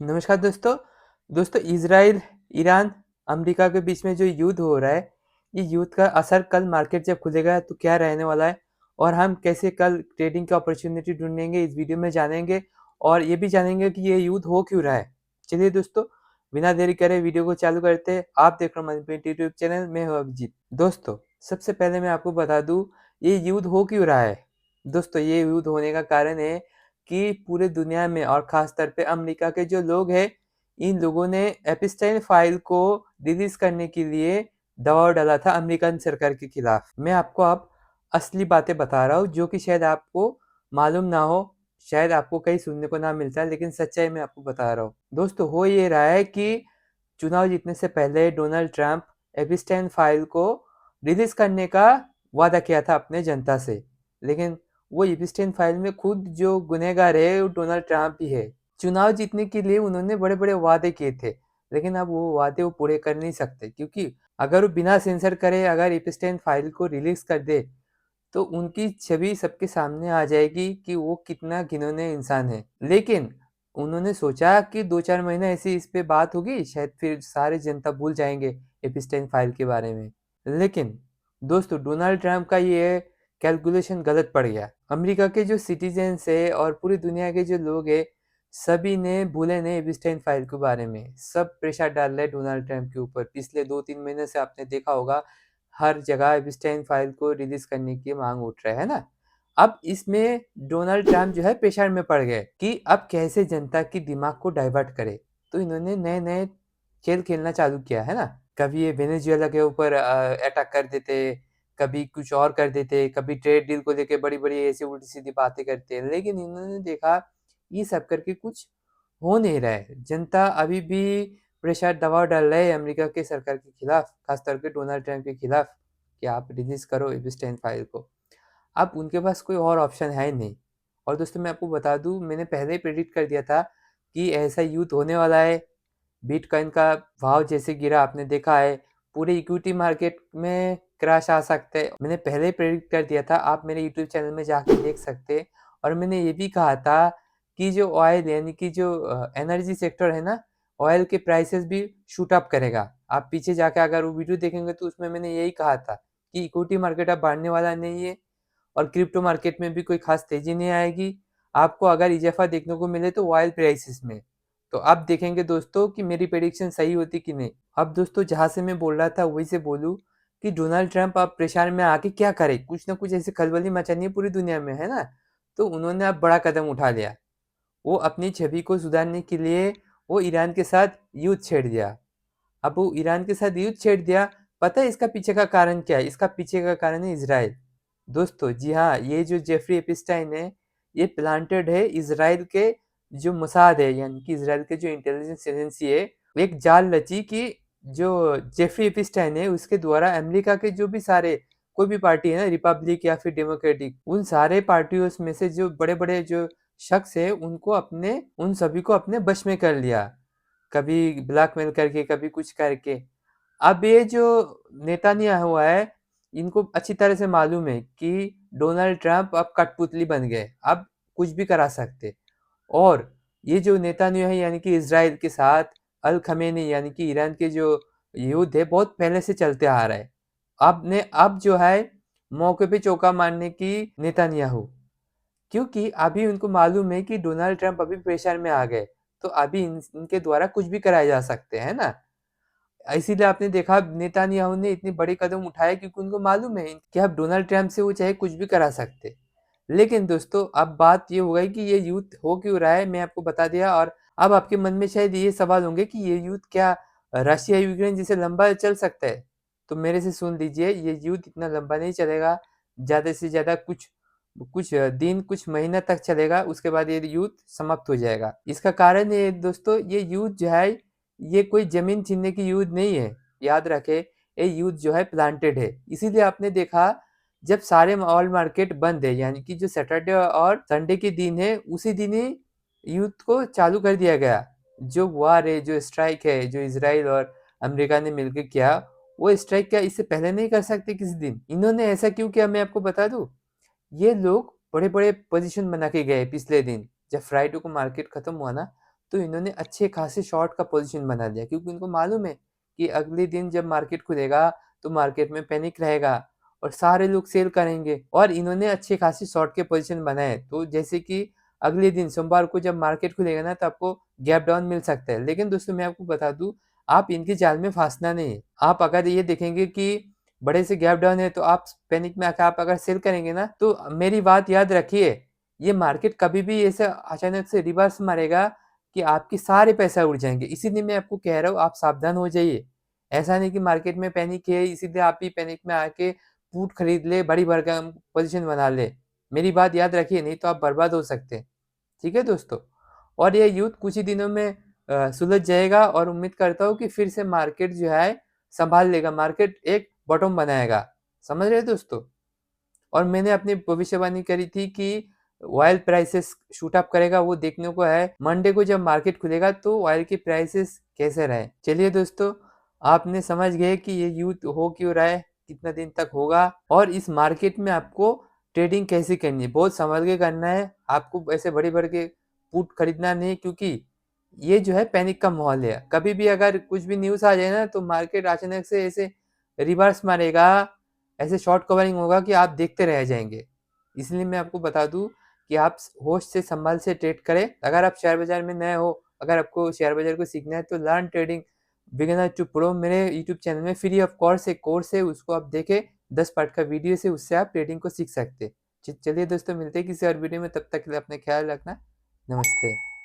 नमस्कार दोस्तों। दोस्तों इज़राइल, ईरान, अमेरिका के बीच में जो युद्ध हो रहा है, ये युद्ध का असर कल मार्केट जब खुलेगा तो क्या रहने वाला है और हम कैसे कल ट्रेडिंग की अपॉर्चुनिटी ढूँढेंगे, इस वीडियो में जानेंगे और ये भी जानेंगे कि ये युद्ध हो क्यों रहा है। चलिए दोस्तों, बिना देरी करे वीडियो को चालू करते हैं। आप देख रहे हो मनीपॉइंट यूट्यूब चैनल, मैं हूँ अभिजीत। दोस्तों, सबसे पहले मैं आपको बता दूँ, ये युद्ध हो क्यों रहा है। दोस्तों, ये युद्ध होने का कारण है कि पूरे दुनिया में और ख़ास तौर पे अमेरिका के जो लोग हैं, इन लोगों ने एपिस्टाइन फाइल को रिलीज़ करने के लिए दबाव डाला था अमेरिकन सरकार के खिलाफ। मैं आपको अब असली बातें बता रहा हूँ जो कि शायद आपको मालूम ना हो, शायद आपको कहीं सुनने को ना मिलता है, लेकिन सच्चाई मैं आपको बता रहा हूँ। दोस्तों, हो ये रहा है कि चुनाव जीतने से पहले डोनाल्ड ट्रंप एपिस्टाइन फाइल को रिलीज़ करने का वादा किया था अपने जनता से, लेकिन वो एपिस्टाइन फाइल में खुद जो गुनहगार है वो डोनाल्ड ट्रंप ही है। चुनाव जीतने के लिए उन्होंने बड़े-बड़े वादे किए थे, लेकिन अब वो वादे वो पूरे कर नहीं सकते क्योंकि अगर वो बिना सेंसर करे अगर एपिस्टाइन फाइल को रिलीज़ कर दे, तो उनकी छवि सबके सामने आ जाएगी कि वो कितना घिनौने इंसान है। लेकिन उन्होंने सोचा कि 2-4 महीने ऐसे इस पे बात होगी, शायद फिर सारे जनता भूल जाएँगे एपिस्टाइन फाइल के बारे में। लेकिन दोस्तों, डोनाल्ड ट्रंप का ये कैलकुलेशन गलत पड़ गया। अमेरिका के जो सिटीज़न्स हैं और पूरी दुनिया के जो लोग हैं, सभी ने भूले नहीं एपिस्टाइन फाइल के बारे में। सब प्रेशर डाल रहे हैं डोनाल्ड ट्रंप के ऊपर। पिछले 2-3 महीने से आपने देखा होगा, हर जगह एपिस्टाइन फाइल को रिलीज़ करने की माँग उठ रहा है ना? अब इसमें डोनाल्ड ट्रंप जो है प्रेशर में पड़ गए कि अब कैसे जनता की दिमाग को डाइवर्ट करे। तो इन्होंने नए-नए खेल खेलना चालू किया, है ना? कभी ये वेनेजुएला के ऊपर अटैक कर देते, कभी कुछ और कर देते, कभी ट्रेड डील को लेके बड़ी-बड़ी ऐसी उल्टी-सीधी बातें करते हैं। लेकिन इन्होंने देखा, ये सब करके कुछ हो नहीं रहा है। जनता अभी भी प्रेशर दबाव डाल रहे हैं अमेरिका के सरकार के खिलाफ, खासतौर पे डोनाल्ड ट्रंप के खिलाफ कि आप रिलीज़ करो एपिस्टाइन फाइल को। अब उनके पास कोई और ऑप्शन है ही नहीं। और दोस्तों, मैं आपको बता दूँ, मैंने पहले ही प्रेडिक्ट कर दिया था कि ऐसा युद्ध होने वाला है। बिटकॉइन का भाव जैसे गिरा आपने देखा है, पूरे इक्विटी मार्केट में क्रैश आ सकता है। मैंने पहले ही प्रेडिक्ट कर दिया था, आप मेरे यूट्यूब चैनल में जाके देख सकते हैं। और मैंने ये भी कहा था कि जो ऑयल यानी कि जो एनर्जी सेक्टर है ना, ऑयल के प्राइसेस भी शूट अप करेगा। आप पीछे जाके अगर वो वीडियो देखेंगे तो उसमें मैंने यही कहा था कि इक्विटी मार्केट अब बढ़ने वाला नहीं है और क्रिप्टो मार्केट में भी कोई खास तेजी नहीं आएगी। आपको अगर इजाफा देखने को मिले तो ऑयल प्राइसेस में। तो अब देखेंगे दोस्तों कि मेरी प्रेडिक्शन सही होती कि नहीं। अब दोस्तों, जहाँ से मैं बोल रहा था वहीं से बोलूँ कि डोनाल्ड ट्रंप अब प्रेशर में आके क्या करे, कुछ ना कुछ ऐसी खलबली मचानी है पूरी दुनिया में, है ना? तो उन्होंने अब बड़ा कदम उठा लिया। वो अपनी छवि को सुधारने के लिए वो ईरान के साथ युद्ध छेड़ दिया। अब वो ईरान के साथ युद्ध छेड़ दिया, पता है इसका पीछे का कारण क्या है? इसका पीछे का कारण है इज़राइल। दोस्तों, जी हाँ, ये जो जेफरी एपिस्टाइन है, ये प्लांटेड है इज़राइल के जो मोसाद है, यानी कि इज़राइल के जो इंटेलिजेंस एजेंसी है, एक जाल रची कि जो जेफरी एपिस्टाइन है, उसके द्वारा अमेरिका के जो भी सारे कोई भी पार्टी है ना, रिपब्लिक या फिर डेमोक्रेटिक, उन सारे पार्टियों में से जो बड़े-बड़े जो शख्स है, उन सभी को अपने वश में कर लिया। कभी ब्लैकमेल करके, कभी कुछ करके। अब ये जो नेतन्याहू है, इनको अच्छी तरह से मालूम है कि डोनाल्ड ट्रंप अब कठपुतली बन गए, अब कुछ भी करा सकते। और ये जो नेतन्याहू है यानी कि इज़राइल के साथ अल खमेनी यानी कि ईरान के जो युद्ध है बहुत पहले से चलते आ रहा है। अब जो है मौके पे चौका मारने की नेतन्याहू, क्योंकि अभी उनको मालूम है कि डोनाल्ड ट्रंप अभी प्रेशर में आ गए, तो अभी इनके द्वारा कुछ भी कराया जा सकते हैं ना। इसीलिए आपने देखा नेतन्याहू ने इतनी बड़ी कदम उठाया क्योंकि उनको मालूम है कि अब डोनाल्ड ट्रंप से वो चाहे कुछ भी करा सकते। लेकिन दोस्तों, अब बात ये हो गई कि ये युद्ध हो क्यों रहा है, मैं आपको बता दिया। और अब आपके मन में शायद ये सवाल होंगे कि ये युद्ध क्या रशिया यूक्रेन जैसे लंबा चल सकता है? तो मेरे से सुन लीजिए, ये युद्ध इतना लंबा नहीं चलेगा। ज़्यादा से ज़्यादा कुछ कुछ दिन, कुछ महीना तक चलेगा, उसके बाद ये युद्ध समाप्त हो जाएगा। इसका कारण ये दोस्तों, ये युद्ध जो है, ये कोई ज़मीन छीनने की युद्ध नहीं है। याद रखें, ये युद्ध जो है प्लांटेड है। इसीलिए आपने देखा, जब सारे ऑल मार्केट बंद है यानी कि जो सैटरडे और संडे के दिन है, उसी दिन ही युद्ध को चालू कर दिया गया। जो वार है, जो स्ट्राइक है, जो इज़राइल और अमेरिका ने मिलकर किया, वो स्ट्राइक क्या इससे पहले नहीं कर सकते किसी दिन? इन्होंने ऐसा क्यों किया, मैं आपको बता दूँ? ये लोग बड़े-बड़े पोज़ीशन बना के गए पिछले दिन। जब फ्राइडे को मार्केट खत्म हुआ ना, तो इन्होंने अच्छे खासे शॉर्ट का पोज़ीशन बना लिया क्योंकि उनको मालूम है कि अगले दिन जब मार्केट खुलेगा, तो मार्केट में पैनिक रहेगा और सारे लोग सेल करेंगे और इन्होंने अच्छे खासे शॉर्ट के पोज़ीशन बनाए। तो जैसे कि अगले दिन सोमवार को जब मार्केट खुलेगा ना, तो आपको गैप डाउन मिल सकता है। लेकिन दोस्तों मैं आपको बता दूँ, आप इनके जाल में फँसना नहीं है। आप अगर ये देखेंगे कि बड़े से गैप डाउन है, तो आप पैनिक में आके आप अगर सेल करेंगे ना, तो मेरी बात याद रखिए, ये मार्केट कभी भी ऐसे अचानक से रिवर्स मारेगा कि आपके सारे पैसे उड़ जाएँगे। इसीलिए मैं आपको कह रहा हूँ, आप सावधान हो जाइए। ऐसा नहीं कि मार्केट में पैनिक है, इसीलिए आप भी पैनिक में आके पुट खरीद ले, बड़ी भरकम पोज़ीशन बना ले। मेरी बात याद रखिए, नहीं तो आप बर्बाद हो सकते हैं। ठीक है दोस्तों? और ये युद्ध कुछ ही दिनों में सुलझ जाएगा और उम्मीद करता हूँ कि फिर से मार्केट जो है सँभाल लेगा, मार्केट एक बॉटम बनाएगा। समझ रहे हैं दोस्तों? और मैंने अपनी भविष्यवाणी करी थी कि ऑयल प्राइसेस शूट अप करेगा, वो देखने को है। मंडे को जब मार्केट खुलेगा तो ऑयल की प्राइसेस कैसे रहे। चलिए दोस्तों, आपने समझ गए कि ये युद्ध हो क्यों रहा है, कितना दिन तक होगा और इस मार्केट में आपको ट्रेडिंग कैसे करनी है। बहुत संभल के करना है, आपको ऐसे बड़े-बड़े के पुट खरीदना नहीं क्योंकि ये जो है पैनिक का माहौल है। कभी भी अगर कुछ भी न्यूज़ आ जाए ना, तो मार्केट अचानक से ऐसे रिवर्स मारेगा, ऐसे शॉर्ट कवरिंग होगा कि आप देखते रह जाएँगे। इसलिए मैं आपको बता दूँ कि आप होश से संभल से ट्रेड करें। अगर आप शेयर बाज़ार में नए हो, अगर आपको शेयर बाज़ार को सीखना है, तो learn trading beginner to pro मेरे यूट्यूब चैनल में फ्री ऑफ कॉस्ट एक कोर्स है, उसको आप देखें। 10 पार्ट का वीडियो है, उससे आप ट्रेडिंग को सीख सकते हैं। चलिए दोस्तों, मिलते हैं किसी और वीडियो में, तब तक के लिए अपना ख्याल रखना। नमस्ते।